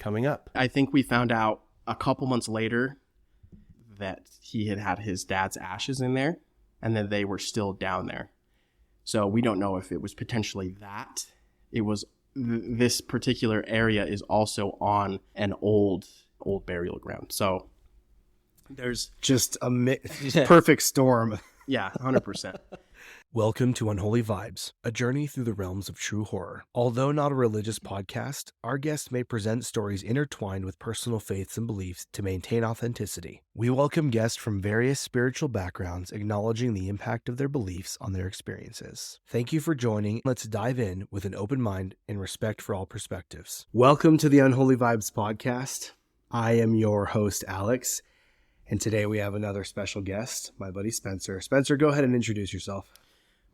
coming up. I think we found out a couple months later that he had his dad's ashes in there, and then they were still down there. So we don't know if it was potentially that. It was this particular area is also on an old burial ground. So there's just a perfect storm. Yeah, 100%. Welcome to Unholy Vibes, a journey through the realms of true horror. Although not a religious podcast, our guests may present stories intertwined with personal faiths and beliefs to maintain authenticity. We welcome guests from various spiritual backgrounds, acknowledging the impact of their beliefs on their experiences. Thank you for joining. Let's dive in with an open mind and respect for all perspectives. Welcome to the Unholy Vibes podcast. I am your host, Alex, and today we have another special guest, my buddy Spencer. Spencer, go ahead and introduce yourself.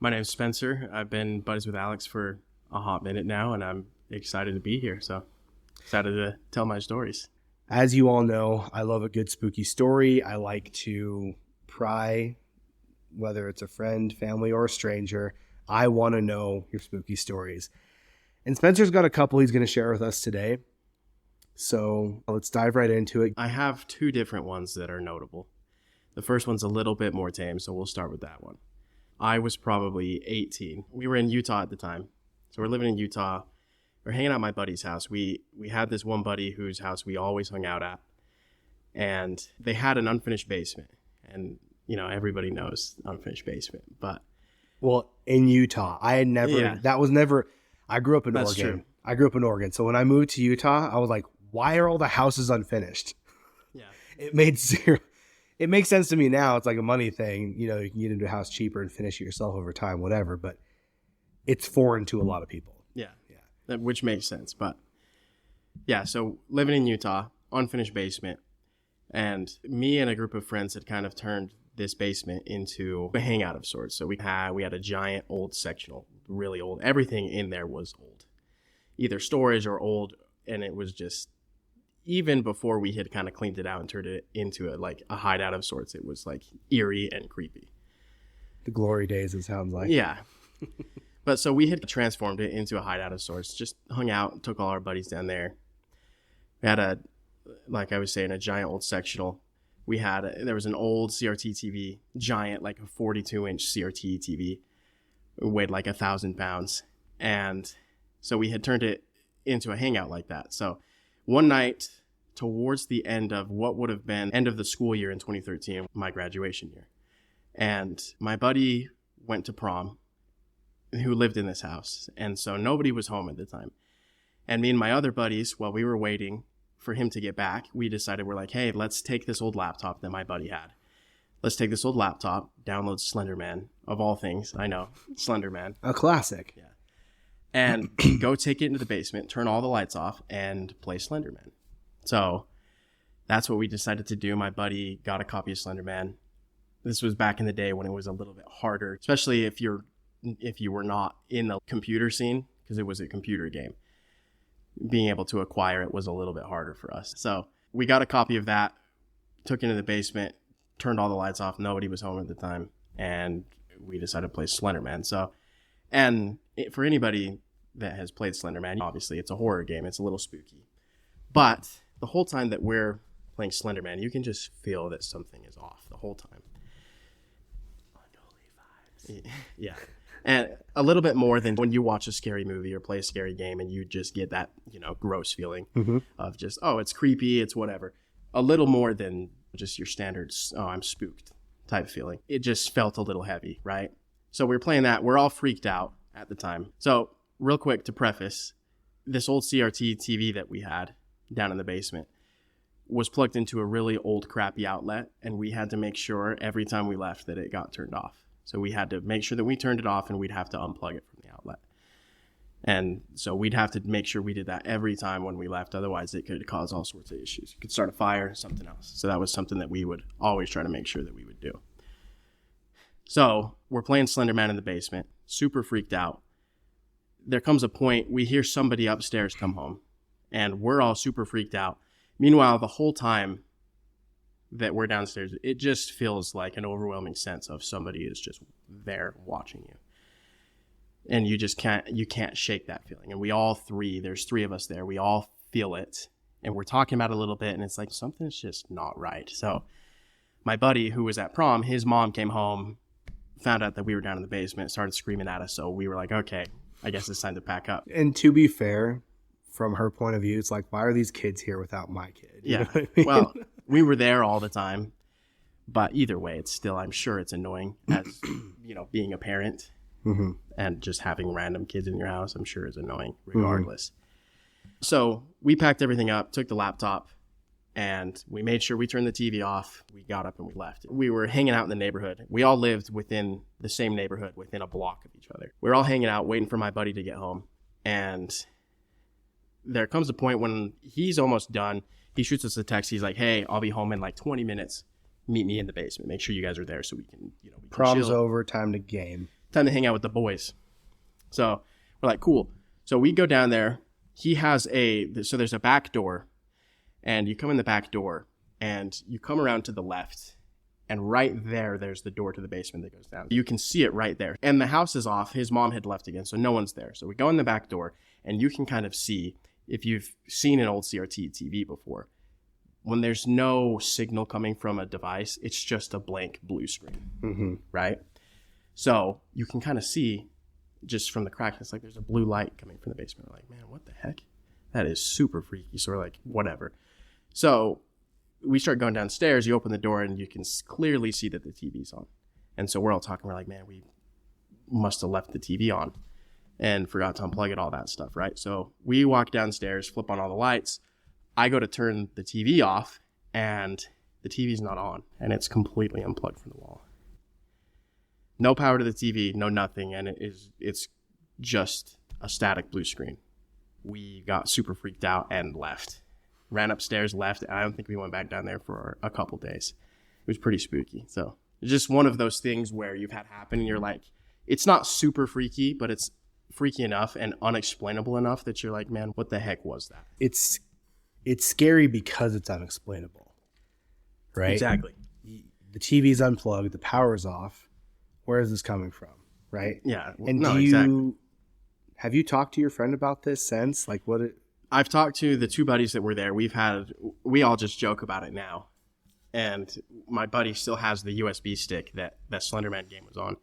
My name's Spencer. I've been buddies with Alex for a hot minute now, and I'm excited to be here. So excited to tell my stories. As you all know, I love a good spooky story. I like to pry, whether it's a friend, family, or a stranger. I want to know your spooky stories. And Spencer's got a couple he's going to share with us today. So let's dive right into it. I have two different ones that are notable. The first one's a little bit more tame, so we'll start with that one. I was probably 18. We were in Utah at the time. So we're living in Utah. We're hanging out at my buddy's house. We had this one buddy whose house we always hung out at. And they had an unfinished basement. And, you know, everybody knows unfinished basement. But well, in Utah, I had never, I grew up in That's Oregon. True. I grew up in Oregon. So when I moved to Utah, I was like, why are all the houses unfinished? Yeah. It makes sense to me now. It's like a money thing. You know, you can get into a house cheaper and finish it yourself over time, whatever. But it's foreign to a lot of people. Yeah. Which makes sense. But yeah, so living in Utah, unfinished basement. And me and a group of friends had kind of turned this basement into a hangout of sorts. So we had a giant old sectional, really old. Everything in there was old, either storage or old. And it was just, even before we had kind of cleaned it out and turned it into a hideout of sorts, it was like eerie and creepy. The glory days, it sounds like. Yeah. But so we had transformed it into a hideout of sorts, just hung out, took all our buddies down there. We had like I was saying, a giant old sectional. There was an old CRT TV, giant, like a 42-inch CRT TV. It weighed like 1,000 pounds. And so we had turned it into a hangout like that. So one night towards the end of what would have been end of the school year in 2013, my graduation year, and my buddy went to prom, who lived in this house. And so nobody was home at the time. And me and my other buddies, while we were waiting for him to get back, we decided, we're like, hey, let's take this old laptop that my buddy had. Let's take this old laptop, download Slender Man, of all things. I know, Slender Man. A classic. Yeah. And go take it into the basement, turn all the lights off, and play Slender Man. So that's what we decided to do. My buddy got a copy of Slender Man. This was back in the day when it was a little bit harder, especially if you were not in the computer scene, because it was a computer game. Being able to acquire it was a little bit harder for us. So we got a copy of that, took it into the basement, turned all the lights off. Nobody was home at the time, and we decided to play Slender Man. For anybody that has played Slender Man, obviously it's a horror game. It's a little spooky. But the whole time that we're playing Slender Man, you can just feel that something is off the whole time. Unholy vibes. Yeah. And a little bit more than when you watch a scary movie or play a scary game and you just get that, gross feeling of just, oh, it's creepy, it's whatever. A little more than just your standard, oh, I'm spooked type feeling. It just felt a little heavy, right? So we were playing that. We're all freaked out at the time. So real quick to preface, this old CRT TV that we had down in the basement was plugged into a really old crappy outlet, and we had to make sure every time we left that it got turned off. So we had to make sure that we turned it off, and we'd have to unplug it from the outlet. And so we'd have to make sure we did that every time when we left. Otherwise, it could cause all sorts of issues. It could start a fire, something else. So that was something that we would always try to make sure that we would do. So we're playing Slender Man in the basement, super freaked out. There comes a point, we hear somebody upstairs come home, and we're all super freaked out. Meanwhile, the whole time that we're downstairs, it just feels like an overwhelming sense of somebody is just there watching you. And you can't shake that feeling. And we all three, there's three of us there, we all feel it. And we're talking about it a little bit, and it's like, something's just not right. So my buddy who was at prom, his mom came home, found out that we were down in the basement, started screaming at us. So we were like, okay, I guess it's time to pack up. And to be fair, from her point of view, it's like, why are these kids here without my kid? You Yeah. know what I mean? Well, we were there all the time. But either way, it's still, I'm sure it's annoying as, being a parent and just having random kids in your house, I'm sure is annoying regardless. So we packed everything up, took the laptop, and we made sure we turned the TV off. We got up and we left. We were hanging out in the neighborhood. We all lived within the same neighborhood, within a block of each other. We were all hanging out, waiting for my buddy to get home. And there comes a point when he's almost done. He shoots us a text. He's like, hey, I'll be home in like 20 minutes. Meet me in the basement. Make sure you guys are there so we can, we can Prom's chill. over, time to game. Time to hang out with the boys. So we're like, cool. So we go down there. He has so there's a back door, and you come in the back door, and you come around to the left, and right there's the door to the basement that goes down. You can see it right there. And the house is off. His mom had left again, so no one's there. So we go in the back door, and you can kind of see, if you've seen an old CRT TV before, when there's no signal coming from a device, it's just a blank blue screen, right? So you can kind of see just from the crack, it's like there's a blue light coming from the basement. We're like, man, what the heck? That is super freaky. So we're like, whatever. So we start going downstairs. You open the door, and you can clearly see that the TV's on. And so we're all talking. We're like, man, we must have left the TV on and forgot to unplug it, all that stuff, right? So we walk downstairs, flip on all the lights. I go to turn the TV off, and the TV's not on, and it's completely unplugged from the wall. No power to the TV, no nothing, and it's just a static blue screen. We got super freaked out and left. Ran upstairs, left, and I don't think we went back down there for a couple days. It was pretty spooky. So it's just one of those things where you've had happen, and you're like, it's not super freaky, but it's freaky enough and unexplainable enough that you're like, man, what the heck was that? It's scary because it's unexplainable, right? Exactly. The TV's unplugged, the power's off. Where is this coming from, right? Yeah. And have you talked to your friend about this since? Like, I've talked to the two buddies that were there. We all just joke about it now. And my buddy still has the USB stick that Slenderman game was on.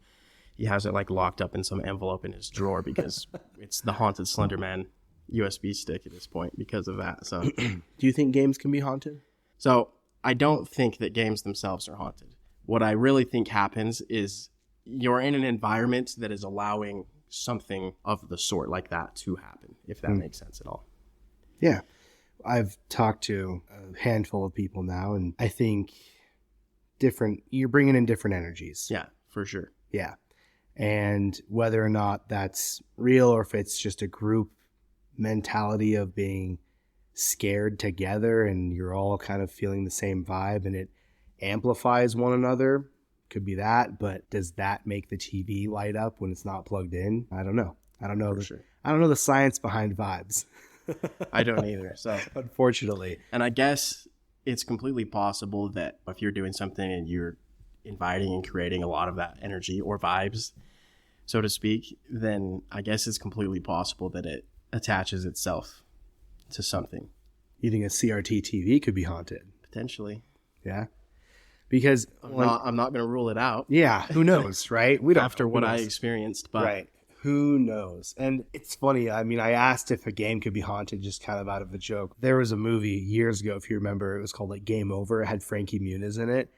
He has it like locked up in some envelope in his drawer because it's the haunted Slenderman USB stick at this point because of that. So do you think games can be haunted? So I don't think that games themselves are haunted. What I really think happens is you're in an environment that is allowing something of the sort like that to happen, if that makes sense at all. Yeah. I've talked to a handful of people now, and I think you're bringing in different energies. Yeah, for sure. Yeah. And whether or not that's real or if it's just a group mentality of being scared together and you're all kind of feeling the same vibe and it amplifies one another, could be that. But does that make the TV light up when it's not plugged in? I don't know. I don't know the science behind vibes. I don't either. So unfortunately. And I guess it's completely possible that if you're doing something and you're inviting and creating a lot of that energy or vibes, so to speak, then I guess it's completely possible that it attaches itself to something. You think a CRT TV could be haunted? Potentially. Yeah. Because I'm not going to rule it out. Yeah. Who knows, right? We don't after what I experienced, but right. Who knows? And it's funny. I mean, I asked if a game could be haunted just kind of out of a joke. There was a movie years ago, if you remember, it was called like Game Over. It had Frankie Muniz in it,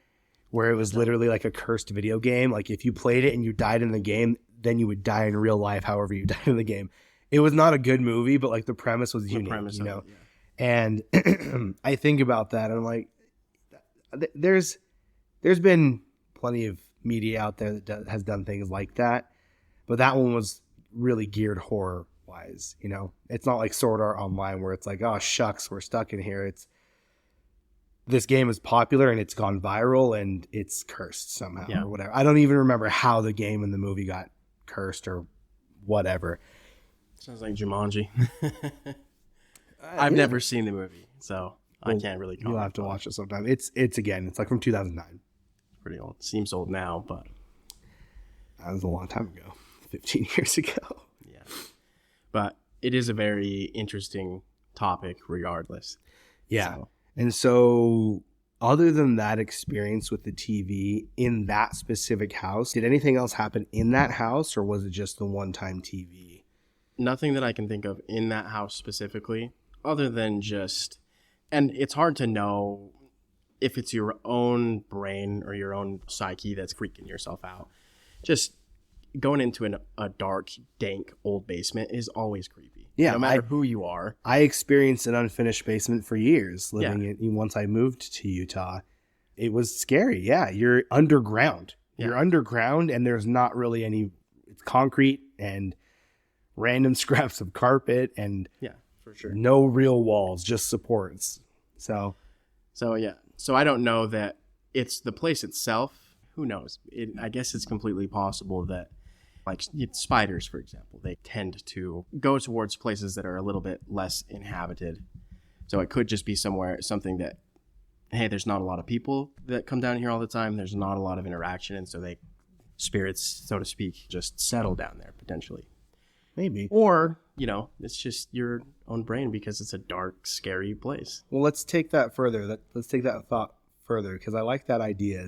where it was literally like a cursed video game. Like if you played it and you died in the game, then you would die in real life, however you died in the game. It was not a good movie, but like the premise was unique, you know? And I think about that and I'm like, there's been plenty of media out there that has done things like that. But that one was really geared horror wise, you know? It's not like Sword Art Online where it's like, oh, shucks, we're stuck in here. This game is popular and it's gone viral and it's cursed somehow or whatever. I don't even remember how the game and the movie got cursed or whatever. Sounds like Jumanji. I've never seen the movie, so I can't really comment. You'll have to watch it sometime. It's like from 2009. Pretty old. Seems old now, but that was a long time ago. 15 years ago. Yeah. But it is a very interesting topic regardless. Yeah. So, And so, other than that experience with the TV in that specific house, did anything else happen in that house, or was it just the one-time TV? nothing that I can think of in that house specifically, other than just, and it's hard to know if it's your own brain or your own psyche that's freaking yourself out. Just going into a dark, dank old basement is always creepy. Yeah, no matter who you are. I experienced an unfinished basement for years living Yeah. in once I moved to Utah. It was scary. Yeah, you're underground. Yeah. You're underground, and there's not really any. It's concrete and random scraps of carpet and Yeah, for sure. no real walls, just supports. So Yeah. So I don't know that it's the place itself. Who knows? I guess it's completely possible that, like spiders, for example, they tend to go towards places that are a little bit less inhabited. So it could just be something that, hey, there's not a lot of people that come down here all the time. There's not a lot of interaction. And so spirits, so to speak, just settle down there potentially. maybe. Or, it's just your own brain because it's a dark, scary place. Well, let's take that further. Let's take that thought further, because I like that idea.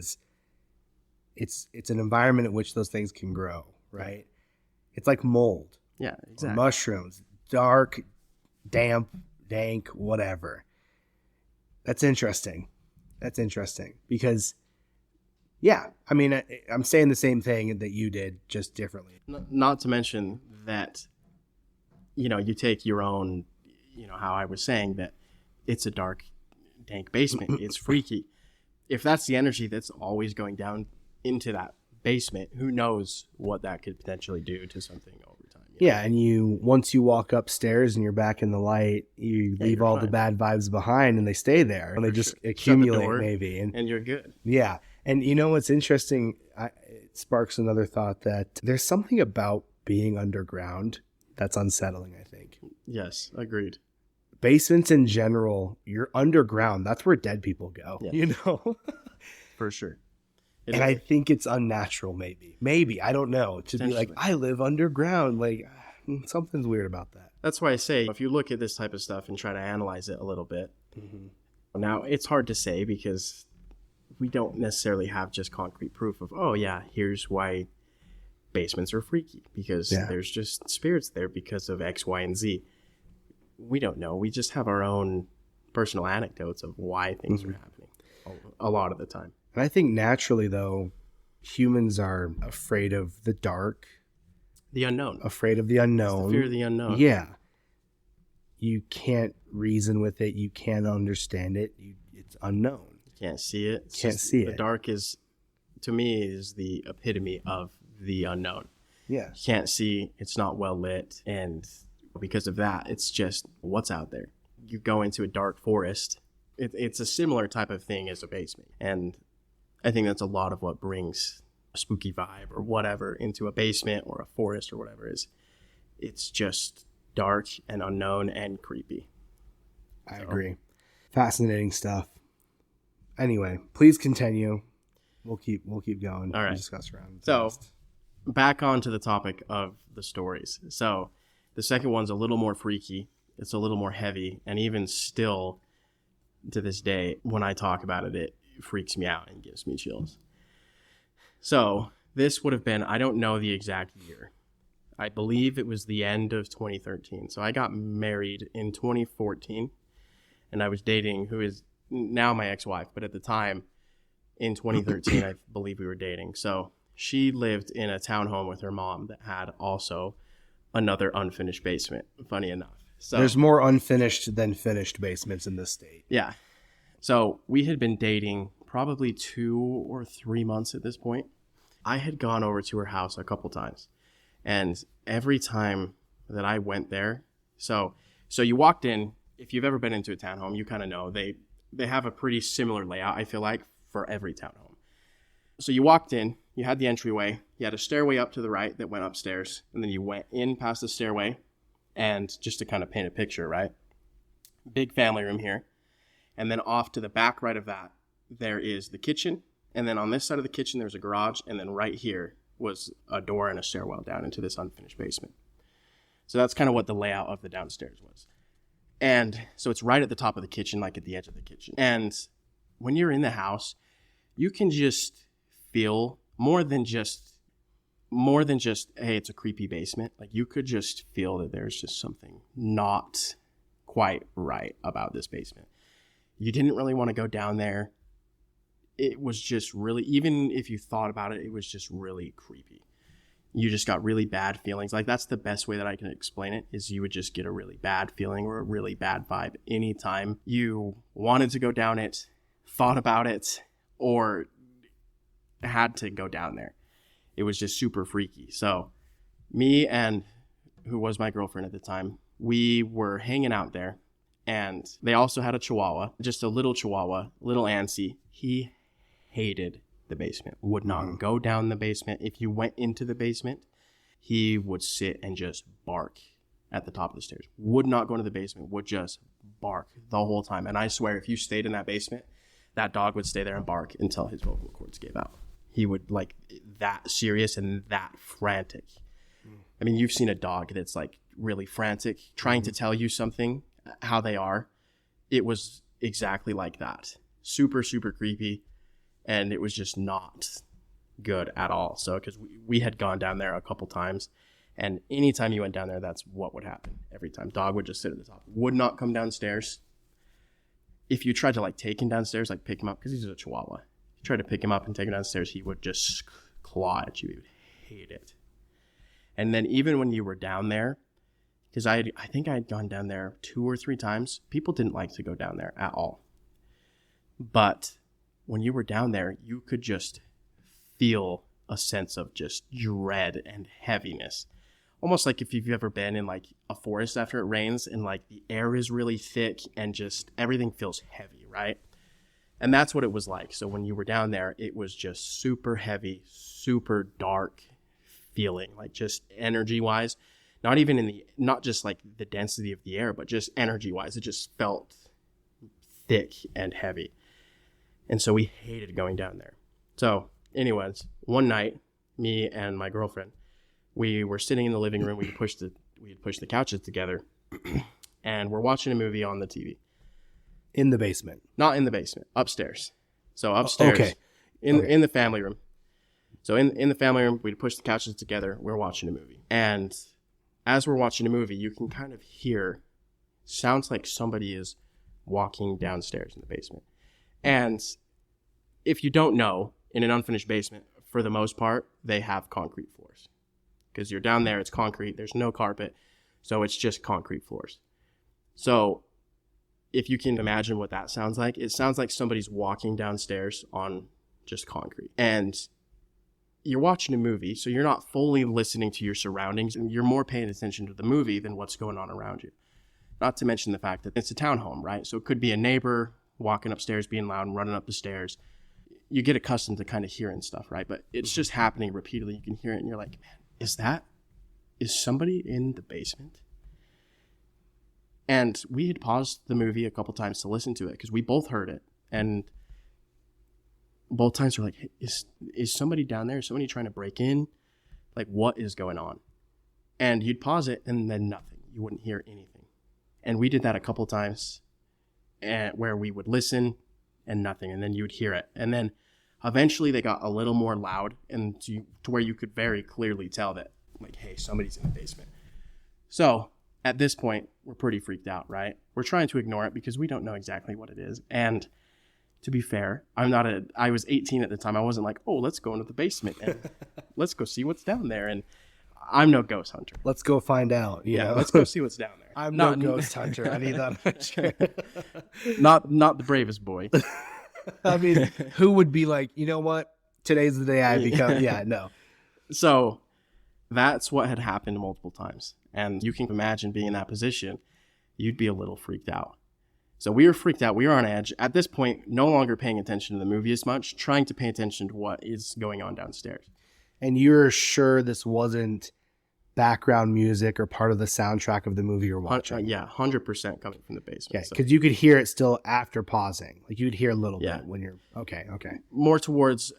It's an environment in which those things can grow, right? It's like mold, Yeah, or exactly. mushrooms, dark, damp, dank, whatever. That's interesting. Because, yeah, I mean, I'm saying the same thing that you did, just differently. Not to mention that, you take your own, how I was saying that it's a dark, dank basement. It's freaky. If that's the energy that's always going down into that basement, who knows what that could potentially do to something over time. Yeah, and once you walk upstairs and you're back in the light, you leave you're all fine. the bad vibes behind, and they stay there, and they For just sure. Shut the accumulate door, maybe. And you're good. Yeah. And what's interesting, it sparks another thought that there's something about being underground that's unsettling, I think. Yes, agreed. Basements in general, you're underground. That's where dead people go, Yeah. For sure. It And is. I think it's unnatural, maybe. Maybe, I don't know. To be like, Potentially. I live underground. Like, something's weird about that. That's why I say, if you look at this type of stuff and try to analyze it a little bit, now it's hard to say because we don't necessarily have just concrete proof of, oh yeah, here's why basements are freaky, because there's just spirits there because of X, Y, and Z. We don't know. We just have our own personal anecdotes of why things are happening a lot of the time. And I think naturally, though, humans are afraid of the dark, The unknown. afraid of the unknown. It's the fear of the unknown. Yeah. You can't reason with it. You can't understand it. It's unknown. You can't see it. The dark is, to me, is the epitome of the unknown. Yeah. You can't see, it's not well lit, and because of that, it's just what's out there. You go into a dark forest, it's a similar type of thing as a basement, and I think that's a lot of what brings a spooky vibe or whatever into a basement or a forest or whatever is. It's just dark and unknown and creepy. I agree. Fascinating stuff. Anyway, please continue. We'll keep going. All right. We'll discuss around. So, back onto the topic of the stories. So, the second one's a little more freaky. It's a little more heavy. And even still, to this day, when I talk about it, it freaks me out and gives me chills. So, this would have been, I don't know the exact year. I believe it was the end of 2013. So, I got married in 2014. And I was dating who is now my ex-wife. But at the time, in 2013, I believe we were dating. So, she lived in a townhome with her mom that had also another unfinished basement, funny enough. So there's more unfinished than finished basements in this state. yeah. So we had been dating probably 2 or 3 months at this point. I had gone over to her house a couple times. And every time that I went there, so you walked in, if you've ever been into a townhome, you kind of know they have a pretty similar layout, I feel like, for every townhome. So you walked in, you had the entryway, you had a stairway up to the right that went upstairs, and then you went in past the stairway, and just to kind of paint a picture, right? Big family room here. And then off to the back right of that, there is the kitchen. And then on this side of the kitchen, there's a garage. And then right here was a door and a stairwell down into this unfinished basement. So that's kind of what the layout of the downstairs was. And so it's right at the top of the kitchen, like at the edge of the kitchen. And when you're in the house, you can just feel more than just, hey, it's a creepy basement. Like you could just feel that there's just something not quite right about this basement. You didn't really want to go down there. It was just really, even if you thought about it, it was just really creepy. You just got really bad feelings. Like that's the best way that I can explain it, is you would just get a really bad feeling or a really bad vibe anytime you wanted to go down it, thought about it, or had to go down there. It was just super freaky. So me and who was my girlfriend at the time, we were hanging out there, and they also had a chihuahua, just a little chihuahua, little Ansi. He hated the basement, would not go down the basement. If you went into the basement, he would sit and just bark at the top of the stairs. Would not go into the basement, would just bark the whole time. And I swear, if you stayed in that basement, that dog would stay there and bark until his vocal cords gave out. He would, like, that serious and that frantic. I mean, you've seen a dog that's like really frantic, trying to tell you something, how they are. It was exactly like that. Super, super creepy. And it was just not good at all. So, because we had gone down there a couple times, and anytime you went down there, that's what would happen every time. Dog would just sit at the top, would not come downstairs. If you tried to like take him downstairs, like pick him up, because he's a chihuahua, you tried to pick him up and take him downstairs, he would just claw at you. He would hate it. And then even when you were down there, because I think I had gone down there 2 or 3 times, people didn't like to go down there at all. But when you were down there, you could just feel a sense of just dread and heaviness. Almost like if you've ever been in like a forest after it rains and like the air is really thick and just everything feels heavy, right? And that's what it was like. So when you were down there, it was just super heavy, super dark feeling, like just energy wise, not just like the density of the air, but just energy wise, it just felt thick and heavy. And so we hated going down there. So anyways, one night, me and my girlfriend, we were sitting in the living room. We had pushed the couches together, and we're watching a movie on the TV. In the basement? Not in the basement, upstairs. So upstairs, okay. In the family room. So in the family room, we'd push the couches together. We're watching a movie. And as we're watching a movie, you can kind of hear, sounds like somebody is walking downstairs in the basement. And if you don't know, in an unfinished basement, for the most part, they have concrete floors. Because you're down there, it's concrete, there's no carpet, so it's just concrete floors. So if you can imagine what that sounds like, it sounds like somebody's walking downstairs on just concrete. And you're watching a movie, so you're not fully listening to your surroundings, and you're more paying attention to the movie than what's going on around you. Not to mention the fact that it's a townhome, right? So it could be a neighbor walking upstairs, being loud and running up the stairs. You get accustomed to kind of hearing stuff, right? But it's just happening repeatedly. You can hear it, and you're like, man, is somebody in the basement? And we had paused the movie a couple times to listen to it because we both heard it. And both times we're like, hey, is somebody down there? Is somebody trying to break in? Like, what is going on? And you'd pause it, and then nothing. You wouldn't hear anything. And we did that a couple times, and where we would listen and nothing, and then you would hear it. And then eventually they got a little more loud, and to where you could very clearly tell that, like, hey, somebody's in the basement. So at this point, we're pretty freaked out, right? We're trying to ignore it because we don't know exactly what it is. And to be fair, I was 18 at the time. I wasn't like, oh, let's go into the basement and let's go see what's down there. And I'm no ghost hunter. Let's go find out. Yeah, let's go see what's down there. I'm no ghost hunter. I need that much. Not the bravest boy. I mean, who would be like, you know what? Today's the day I become. Yeah, no. So that's what had happened multiple times. And you can imagine being in that position, you'd be a little freaked out. So we were freaked out. We were on edge. At this point, no longer paying attention to the movie as much, trying to pay attention to what is going on downstairs. And you're sure this wasn't background music or part of the soundtrack of the movie you're watching? Yeah, 100% coming from the basement. Yeah, because you could hear it still after pausing. Like you'd hear a little bit when you're, okay. More towards,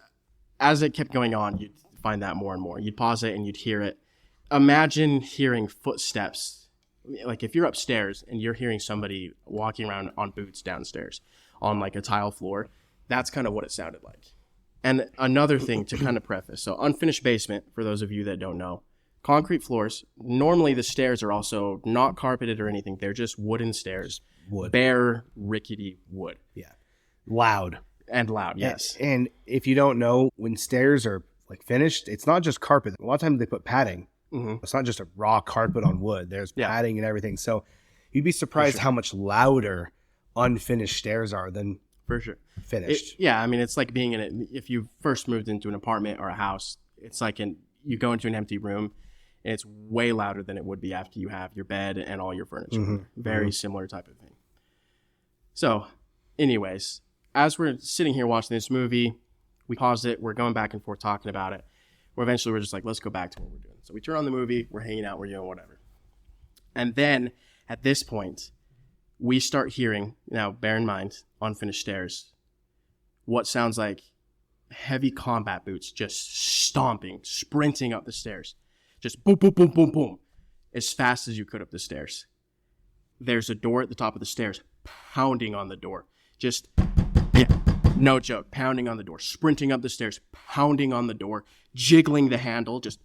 as it kept going on, you'd find that more and more. You'd pause it and you'd hear it. Imagine hearing footsteps like if you're upstairs and you're hearing somebody walking around on boots downstairs on like a tile floor, that's kind of what it sounded like. And another thing to kind of preface, so unfinished basement, for those of you that don't know, concrete floors. Normally the stairs are also not carpeted or anything. They're just wooden stairs. Wood. Bare, rickety wood. Yeah. Loud. And loud, yes. And if you don't know, when stairs are like finished, it's not just carpet. A lot of times they put padding. Mm-hmm. It's not just a raw carpet on wood. There's padding and everything. So you'd be surprised sure. how much louder unfinished stairs are than For sure. finished. I mean, it's like being in it. If you first moved into an apartment or a house, it's like you go into an empty room and it's way louder than it would be after you have your bed and all your furniture. Mm-hmm. Very similar type of thing. So, anyways, as we're sitting here watching this movie, we pause it. We're going back and forth talking about it. We're just like, let's go back to what we're doing. So we turn on the movie. We're hanging out. We're doing whatever. And then at this point, we start hearing, now bear in mind, unfinished stairs, what sounds like heavy combat boots just stomping, sprinting up the stairs. Just boom, boom, boom, boom, boom, as fast as you could up the stairs. There's a door at the top of the stairs, pounding on the door. Just, yeah, no joke, pounding on the door, sprinting up the stairs, pounding on the door, jiggling the handle. Just,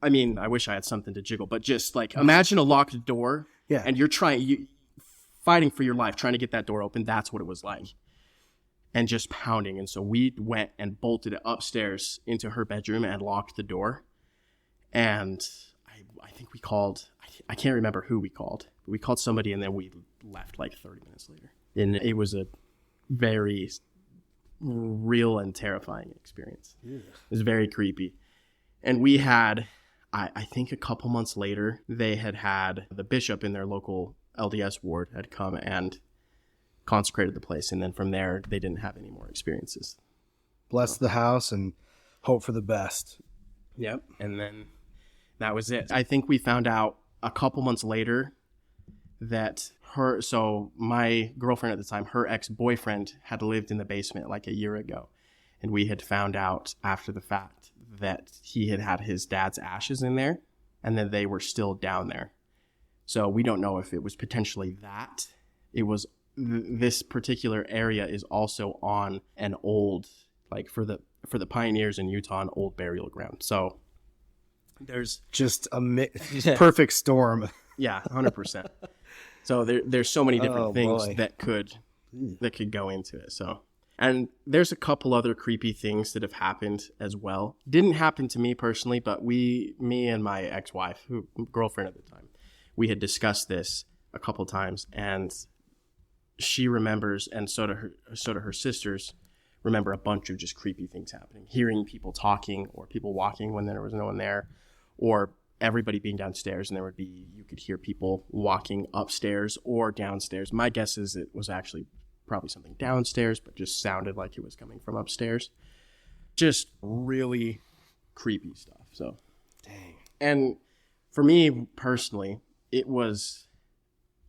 I mean, I wish I had something to jiggle, but just like, imagine a locked door, and you're fighting for your life, trying to get that door open. That's what it was like. And just pounding. And so we went and bolted it upstairs into her bedroom and locked the door. And I think we called, I can't remember who we called, but we called somebody and then we left like 30 minutes later. And it was a very real and terrifying experience. Yeah. It was very creepy. And we had, I think a couple months later, they had the bishop in their local LDS ward had come and consecrated the place. And then from there, they didn't have any more experiences. Bless the house and hope for the best. Yep. And then that was it. I think we found out a couple months later that my girlfriend at the time, her ex-boyfriend had lived in the basement like a year ago. And we had found out after the fact that he had his dad's ashes in there and that they were still down there. So we don't know if it was potentially that. It was this particular area is also on an old, like for the pioneers in Utah, an old burial ground. So there's just perfect storm. Yeah, 100%. So there's so many different things boy. that could go into it. So, and there's a couple other creepy things that have happened as well. Didn't happen to me personally, but me and my ex-wife, girlfriend at the time, we had discussed this a couple times, and she remembers, and so do her sisters remember a bunch of just creepy things happening, hearing people talking or people walking when there was no one there, or everybody being downstairs and you could hear people walking upstairs or downstairs. My guess is it was actually probably something downstairs, but just sounded like it was coming from upstairs. Just really creepy stuff. So, dang. And for me personally, it was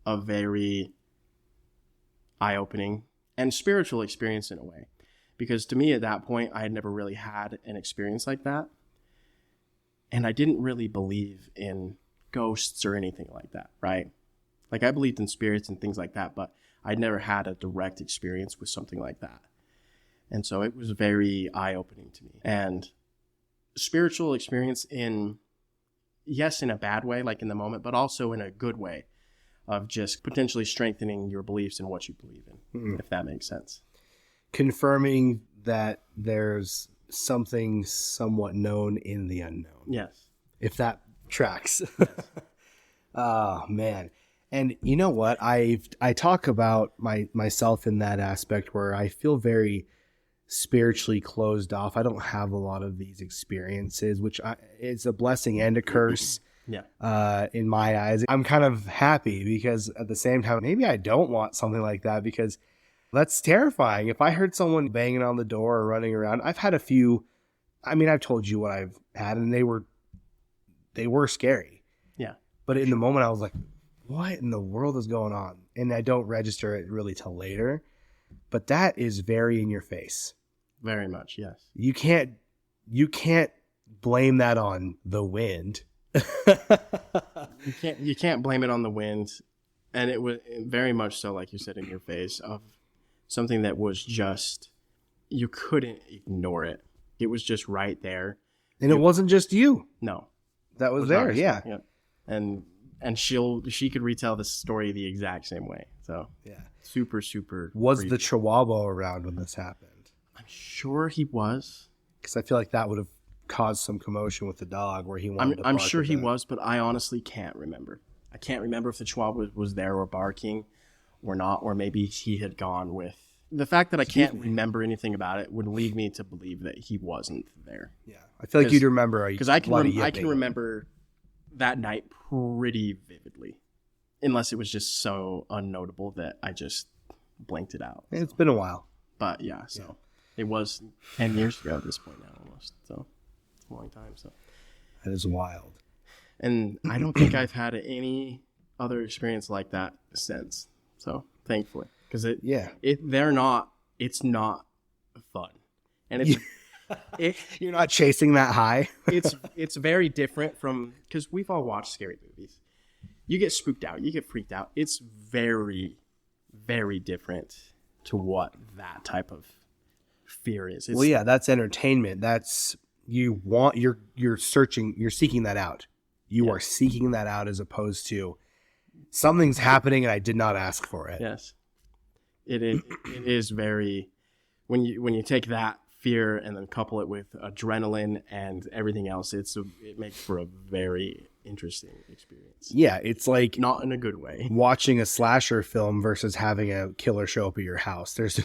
a very eye-opening and spiritual experience in a way. Because to me at that point, I had never really had an experience like that. And I didn't really believe in ghosts or anything like that, right? Like I believed in spirits and things like that, but I'd never had a direct experience with something like that. And so it was very eye-opening to me. And spiritual experience in a bad way, like in the moment, but also in a good way of just potentially strengthening your beliefs in what you believe in, if that makes sense. Confirming that there's something somewhat known in the unknown. Yes. If that tracks. Yes. Oh, man. And you know what? I talk about myself in that aspect where I feel very spiritually closed off. I don't have a lot of these experiences, which is a blessing and a curse. Yeah. In my eyes, I'm kind of happy because at the same time, maybe I don't want something like that because that's terrifying. If I heard someone banging on the door or running around, I've had a few. I mean, I've told you what I've had, and they were scary. Yeah. But in the moment, I was like, "What in the world is going on?" And I don't register it really till later. But that is very in your face. Very much, yes. You can't blame that on the wind. you can't blame it on the wind, and it was very much so, like you said, in your face, of something that was just, you couldn't ignore it. It was just right there, and it wasn't just you. No, that was there. Yeah. And she could retell the story the exact same way. So yeah, super super. Was creepy. the Chihuahua around when this happened? I'm sure he was, because I feel like that would have caused some commotion with the dog where he wanted to I'm bark sure at he that. was, but I honestly can't remember. I can't remember if the Chihuahua was there or barking or not, or maybe he had gone with. The fact that I can't remember anything about it would lead me to believe that he wasn't there. Yeah, I feel like you'd remember because I can remember that night pretty vividly, unless it was just so unnotable that I just blanked it out. It's been a while, but yeah, so it was 10 years ago at this point now, almost. So it's a long time. So that is wild, and I don't think I've had any other experience like that since. So thankfully. Because it's not fun, and you're not chasing that high. it's very different from, because we've all watched scary movies. You get spooked out, you get freaked out. It's very, very different to what that type of fear is. That's entertainment. That's you're seeking that out. You are seeking that out as opposed to something's happening and I did not ask for it. Yes. It is very, when you take that fear and then couple it with adrenaline and everything else, it makes for a very interesting experience. Yeah, it's like not in a good way. Watching a slasher film versus having a killer show up at your house. There's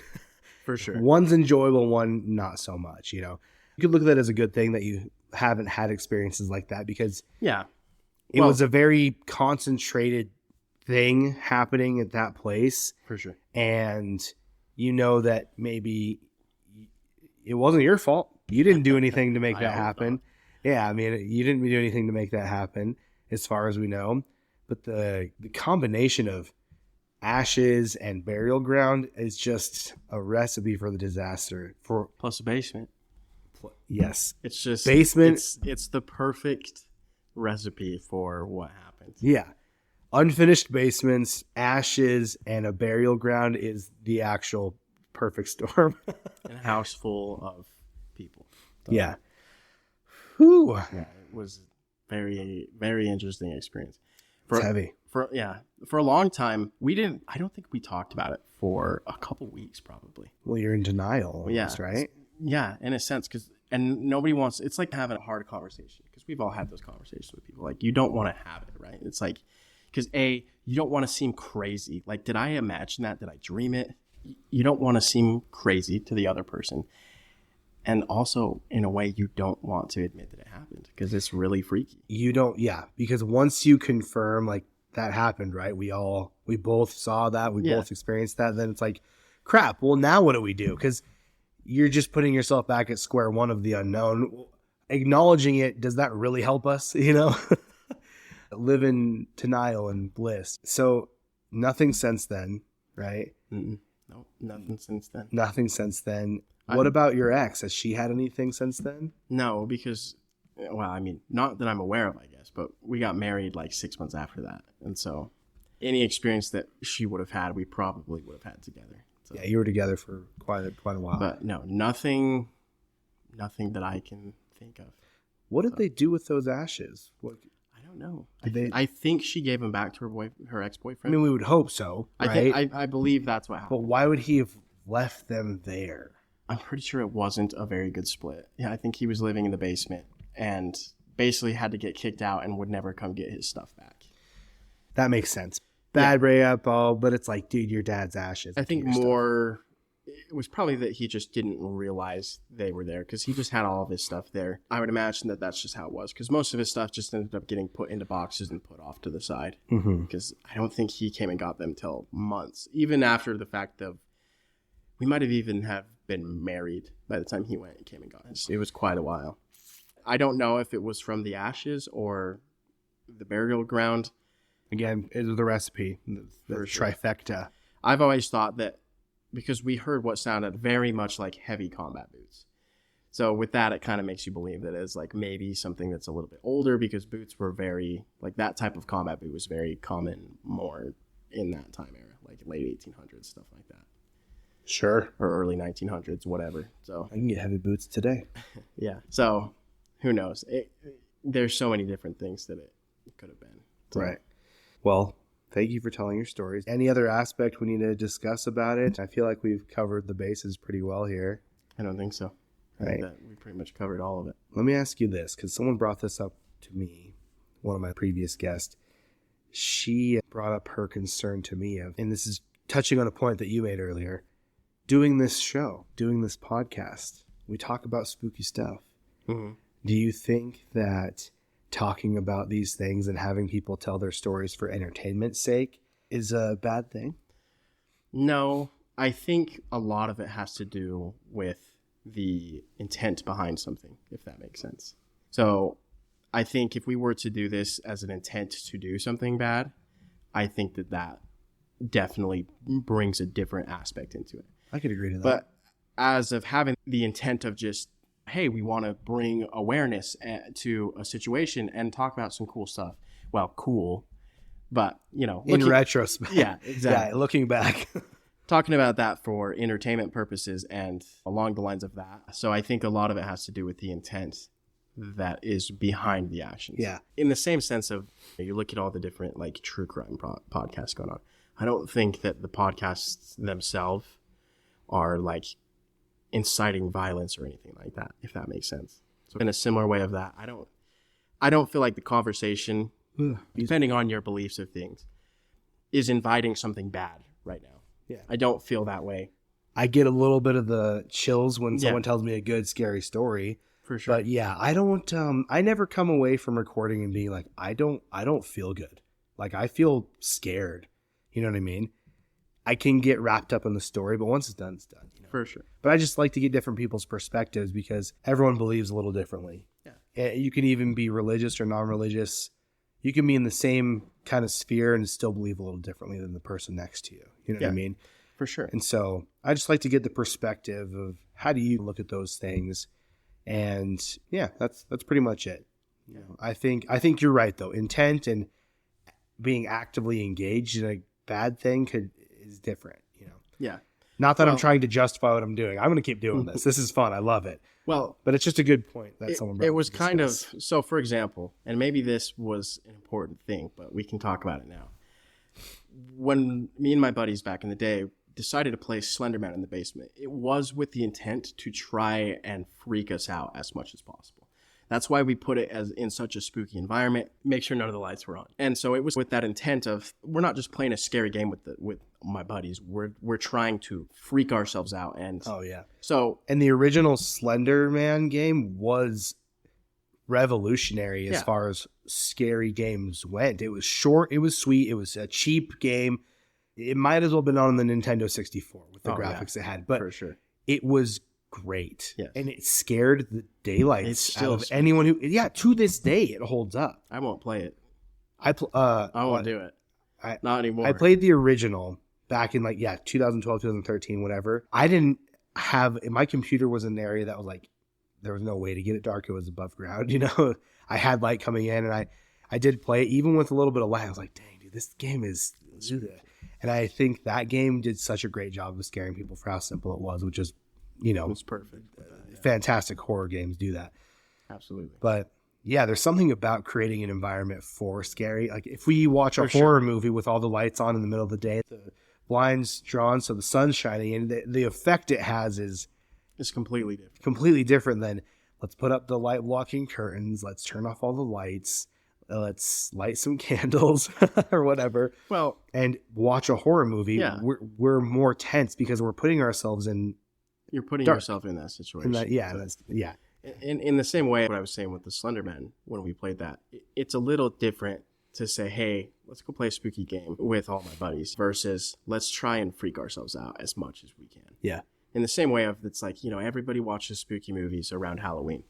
for sure. One's enjoyable, one not so much, You could look at that as a good thing that you haven't had experiences like that, because it was a very concentrated thing happening at that place. For sure. And that maybe it wasn't your fault. You didn't do anything to make that happen. Yeah, I mean, you didn't do anything to make that happen as far as we know. But the combination of ashes and burial ground is just a recipe for the disaster. Plus a basement. Yes. It's just basement. It's the perfect recipe for what happens. Yeah. Unfinished basements, ashes, and a burial ground is the actual perfect storm. And a house full of people. So, yeah. Whew. Yeah, it was very, very interesting experience. It's heavy. For a long time, I don't think we talked about it for a couple weeks probably. Well, you're in denial almost, right? Yeah, in a sense, and nobody wants, it's like having a hard conversation, because we've all had those conversations with people. Like, you don't want to have it, right? It's like, because you don't want to seem crazy. Like, did I imagine that? Did I dream it? You don't want to seem crazy to the other person. And also, in a way, you don't want to admit that it happened, because it's really freaky. You don't, because once you confirm, like, that happened, right? We both saw that. We both experienced that. Then it's like, crap, well, now what do we do? Because you're just putting yourself back at square one of the unknown. Acknowledging it, does that really help us, Live in denial and bliss. So nothing since then, right? No, nothing since then. Nothing since then. What about your ex? Has she had anything since then? No, because, well, I mean, not that I'm aware of, I guess, but we got married like 6 months after that. And so any experience that she would have had, we probably would have had together. So, yeah, you were together for quite a while. But no, nothing that I can think of. What did they do with those ashes? I don't know. I think she gave them back to her ex-boyfriend. I mean, we would hope so, right? I believe that's what happened. But why would he have left them there? I'm pretty sure it wasn't a very good split. Yeah, I think he was living in the basement and basically had to get kicked out and would never come get his stuff back. That makes sense. Bad breakup, but it's like, dude, your dad's ashes. I think more, it was probably that he just didn't realize they were there, because he just had all of his stuff there. I would imagine that that's just how it was, because most of his stuff just ended up getting put into boxes and put off to the side. Because I don't think he came and got them till months, even after the fact of, we might have even have been married by the time he went and came and got his. It was quite a while. I don't know if it was from the ashes or the burial ground. Again, it was the recipe, the trifecta. I've always thought that, because we heard what sounded very much like heavy combat boots. So with that, it kind of makes you believe that it's like maybe something that's a little bit older, because boots were very, like that type of combat boot was very common more in that time era, like late 1800s, stuff like that. Sure. Or early 1900s, whatever. So I can get heavy boots today. yeah. So who knows? There's so many different things that it could have been. So. Right. Well, thank you for telling your stories. Any other aspect we need to discuss about it? I feel like we've covered the bases pretty well here. I don't think so. I think that we pretty much covered all of it. Let me ask you this, because someone brought this up to me, one of my previous guests. She brought up her concern to me of, and this is touching on a point that you made earlier, doing this show, doing this podcast, we talk about spooky stuff. Mm-hmm. Do you think that talking about these things and having people tell their stories for entertainment's sake is a bad thing? No, I think a lot of it has to do with the intent behind something, if that makes sense. So I think if we were to do this as an intent to do something bad, I think that definitely brings a different aspect into it. I could agree to that. But as of having the intent of just, hey, we want to bring awareness to a situation and talk about some cool stuff. Well, cool, but, in retrospect. Yeah, exactly. Yeah, looking back. Talking about that for entertainment purposes and along the lines of that. So I think a lot of it has to do with the intent that is behind the actions. Yeah. In the same sense of, you look at all the different like true crime podcasts going on. I don't think that the podcasts themselves are like inciting violence or anything like that, if that makes sense. So in a similar way of that, I don't feel like the conversation, depending on your beliefs of things, is inviting something bad right now. Yeah. I don't feel that way. I get a little bit of the chills when someone tells me a good, scary story. For sure. But yeah, I don't, I never come away from recording and being like, I don't feel good. Like I feel scared. You know what I mean? I can get wrapped up in the story, but once it's done, it's done. For sure. But I just like to get different people's perspectives because everyone believes a little differently. Yeah. You can even be religious or non-religious. You can be in the same kind of sphere and still believe a little differently than the person next to you. You know what I mean? For sure. And so I just like to get the perspective of how do you look at those things? And yeah, that's pretty much it. You know, I think you're right though. Intent and being actively engaged in a bad thing is different, Yeah. Not that I'm trying to justify what I'm doing. I'm going to keep doing this. This is fun. I love it. Well, but it's just a good point that someone brought. It was kind of, so for example, and maybe this was an important thing, but we can talk about it now. When me and my buddies back in the day decided to play Slenderman in the basement, it was with the intent to try and freak us out as much as possible. That's why we put it as in such a spooky environment, make sure none of the lights were on. And so it was with that intent of, we're not just playing a scary game with my buddies. We're trying to freak ourselves out. And oh yeah. So, and the original Slender Man game was revolutionary as far as scary games went. It was short, it was sweet, it was a cheap game. It might as well have been on the Nintendo 64 with the graphics it had, but for sure. It was great. Yes. And it scared the daylights out of anyone who, to this day, it holds up. I won't play it. I won't do it. Not anymore. I played the original back in 2012, 2013, whatever. I didn't have, my computer was in an area that was like, there was no way to get it dark. It was above ground, I had light coming in and I did play it even with a little bit of light. I was like, dang, dude, this game is, and I think that game did such a great job of scaring people for how simple it was, which is, it was perfect. Fantastic horror games do that. Absolutely. But yeah, there's something about creating an environment for scary. Like if we watch a horror movie with all the lights on in the middle of the day, the blinds drawn so the sun's shining, and the effect it has is completely different. Completely different than let's put up the light blocking curtains, let's turn off all the lights, let's light some candles or whatever. Well, and watch a horror movie. Yeah. We're more tense because we're putting ourselves in. You're putting yourself in that situation. In the same way, what I was saying with the Slenderman when we played that, it's a little different to say, hey, let's go play a spooky game with all my buddies versus let's try and freak ourselves out as much as we can. Yeah. In the same way of, it's like, everybody watches spooky movies around Halloween.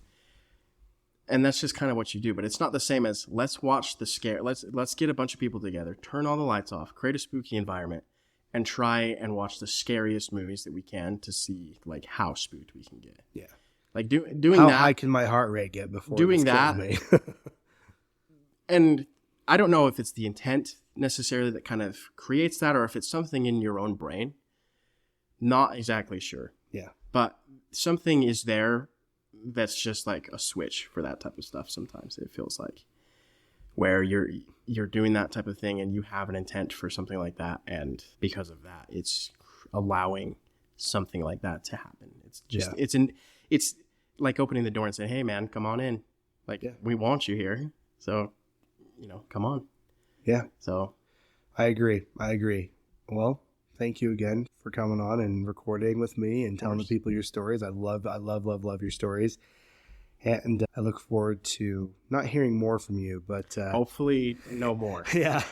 And that's just kind of what you do. But it's not the same as let's watch the scare. Let's get a bunch of people together, turn all the lights off, create a spooky environment, and try and watch the scariest movies that we can to see like how spooked we can get. Yeah. Like doing How that. high can my heart rate get before Doing this kills that. me? And I don't know if it's the intent necessarily that kind of creates that, or if it's something in your own brain. Not exactly sure. Yeah. But something is there that's just like a switch for that type of stuff. Sometimes it feels like where you're doing that type of thing and you have an intent for something like that, and because of that, it's allowing something like that to happen. It's just it's like opening the door and saying, "Hey, man, come on in. Like we want you here. So, come on." Yeah. So, I agree. Well, thank you again for coming on and recording with me and telling the people your stories. I love your stories. And I look forward to not hearing more from you, but hopefully no more. Yeah.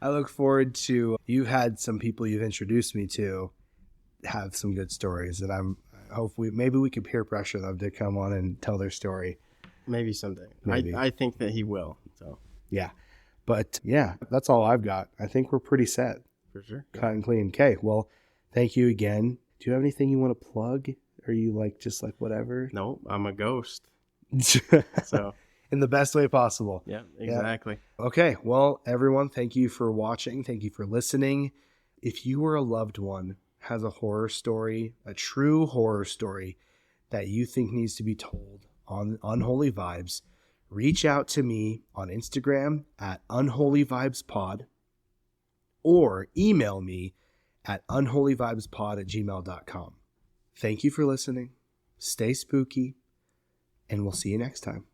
I look forward to, you've had some people you've introduced me to have some good stories, and hopefully maybe we can peer pressure them to come on and tell their story. Maybe someday. Maybe. I think that he will. So yeah. But yeah, that's all I've got. I think we're pretty set. For sure. Cut and clean. Okay. Well, thank you again. Do you have anything you want to plug? Are you just whatever? No, I'm a ghost. So in the best way possible. Yeah, exactly. Yeah. Okay. Well, everyone, thank you for watching. Thank you for listening. If you or a loved one has a horror story, a true horror story that you think needs to be told on Unholy Vibes, reach out to me on Instagram at unholyvibespod or email me at unholyvibespod@gmail.com. Thank you for listening. Stay spooky, and we'll see you next time.